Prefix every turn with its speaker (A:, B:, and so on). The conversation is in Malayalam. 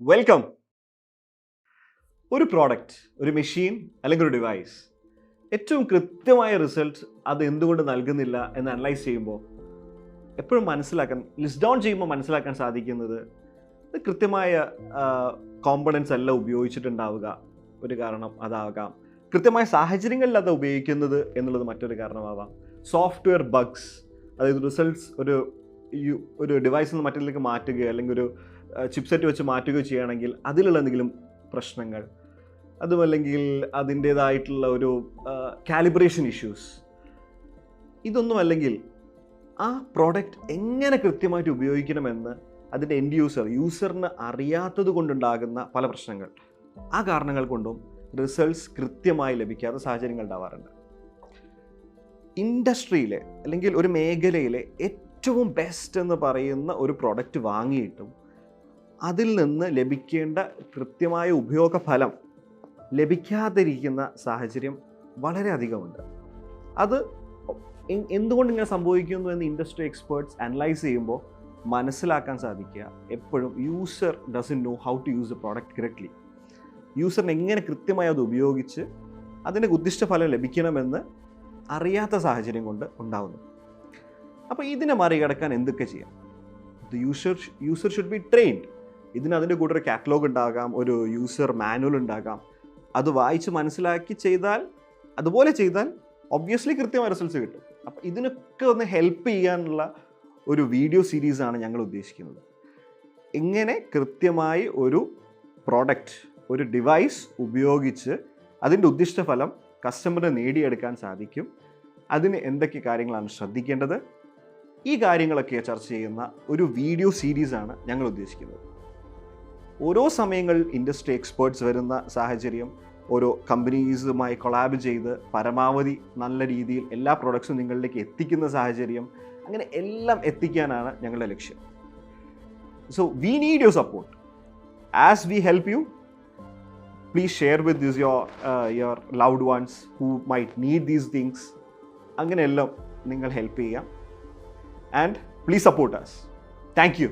A: വെൽക്കം. ഒരു പ്രോഡക്റ്റ്, ഒരു മെഷീൻ അല്ലെങ്കിൽ ഒരു ഡിവൈസ് ഏറ്റവും കൃത്യമായ റിസൾട്ട് അത് എന്തുകൊണ്ട് നൽകുന്നില്ല എന്ന് അനലൈസ് ചെയ്യുമ്പോൾ എപ്പോഴും ലിസ്റ്റ് ഡൗൺ ചെയ്യുമ്പോൾ മനസ്സിലാക്കാൻ സാധിക്കുന്നത് ഇത് കൃത്യമായ കോമ്പണൻസ് അല്ല ഉപയോഗിച്ചിട്ടുണ്ടാവുക. ഒരു കാരണം അതാകാം. കൃത്യമായ സാഹചര്യങ്ങളിൽ അത് ഉപയോഗിക്കുന്നത് എന്നുള്ളത് മറ്റൊരു കാരണമാവാം. സോഫ്റ്റ്വെയർ ബഗ്സ്, അതായത് റിസൾട്ട്സ് ഒരു ഡിവൈസിൽ നിന്ന് മറ്റൊന്നിലേക്ക് മാറ്റുകയോ അല്ലെങ്കിൽ ഒരു ചിപ്സെറ്റ് വെച്ച് മാറ്റുകയോ ചെയ്യുകയാണെങ്കിൽ അതിലുള്ള എന്തെങ്കിലും പ്രശ്നങ്ങൾ, അതുമല്ലെങ്കിൽ അതിൻ്റേതായിട്ടുള്ള ഒരു കാലിബ്രേഷൻ ഇഷ്യൂസ്, ഇതൊന്നും അല്ലെങ്കിൽ ആ പ്രോഡക്റ്റ് എങ്ങനെ കൃത്യമായിട്ട് ഉപയോഗിക്കണമെന്ന് അതിൻ്റെ യൂസറിന് അറിയാത്തത് കൊണ്ടുണ്ടാകുന്ന പല പ്രശ്നങ്ങൾ, ആ കാരണങ്ങൾ കൊണ്ടും റിസൾട്ട്സ് കൃത്യമായി ലഭിക്കാത്ത സാഹചര്യങ്ങൾ ഉണ്ടാവാറുണ്ട്. ഇൻഡസ്ട്രിയിലെ അല്ലെങ്കിൽ ഒരു മേഖലയിലെ ഏറ്റവും ബെസ്റ്റ് എന്ന് പറയുന്ന ഒരു പ്രോഡക്റ്റ് വാങ്ങിയിട്ടും അതിൽ നിന്ന് ലഭിക്കേണ്ട കൃത്യമായ ഉപയോഗഫലം ലഭിക്കാതിരിക്കുന്ന സാഹചര്യം വളരെ അധികമുണ്ട്. അത് എന്തുകൊണ്ട് ഇങ്ങനെ സംഭവിക്കുന്നു എന്ന് ഇൻഡസ്ട്രി എക്സ്പേർട്സ് അനലൈസ് ചെയ്യുമ്പോൾ മനസ്സിലാക്കാൻ സാധിക്കുക, എപ്പോഴും user doesn't know how to use a product correctly. യൂസറിന് എങ്ങനെ കൃത്യമായി അത് ഉപയോഗിച്ച് അതിൻ്റെ ഉദ്ദിഷ്ട ഫലം ലഭിക്കണമെന്ന് അറിയാത്ത സാഹചര്യം കൊണ്ട് ഉണ്ടാകുന്നു. അപ്പോൾ ഇതിനെ മറികടക്കാൻ എന്തൊക്കെ ചെയ്യാം? User should be trained. അതിൻ്റെ കൂടെ ഒരു കാറ്റലോഗ് ഉണ്ടാകാം, ഒരു യൂസർ മാനുവൽ ഉണ്ടാകാം. അത് വായിച്ച് മനസ്സിലാക്കി അതുപോലെ ചെയ്താൽ ഒബ്വിയസ്ലി കൃത്യമായ റിസൾട്ട്സ് കിട്ടും. അപ്പോൾ ഇതിനൊക്കെ ഒന്ന് ഹെൽപ്പ് ചെയ്യാനുള്ള ഒരു വീഡിയോ സീരീസാണ് ഞങ്ങൾ ഉദ്ദേശിക്കുന്നത്. എങ്ങനെ കൃത്യമായി ഒരു പ്രോഡക്റ്റ്, ഒരു ഡിവൈസ് ഉപയോഗിച്ച് അതിൻ്റെ ഉദ്ദിഷ്ട ഫലം കസ്റ്റമറിന് നേടിയെടുക്കാൻ സാധിക്കും, അതിന് എന്തൊക്കെ കാര്യങ്ങളാണ് ശ്രദ്ധിക്കേണ്ടത്, ഈ കാര്യങ്ങളൊക്കെ ചർച്ച ചെയ്യുന്ന ഒരു വീഡിയോ സീരീസാണ് ഞങ്ങൾ ഉദ്ദേശിക്കുന്നത്. ഓരോ സമയങ്ങളിൽ ഇൻഡസ്ട്രി എക്സ്പേർട്സ് വരുന്ന സാഹചര്യം, ഓരോ കമ്പനീസുമായി കൊളാബ് ചെയ്ത് പരമാവധി നല്ല രീതിയിൽ എല്ലാ പ്രോഡക്ട്സും നിങ്ങളിലേക്ക് എത്തിക്കുന്ന സാഹചര്യം, അങ്ങനെ എല്ലാം എത്തിക്കാനാണ് ഞങ്ങളുടെ ലക്ഷ്യം. So we need your support. As we help you, please share with your loved once who might need these things. അങ്ങനെയെല്ലാം നിങ്ങൾ ഹെൽപ്പ് ചെയ്യാം. And please support us. Thank you.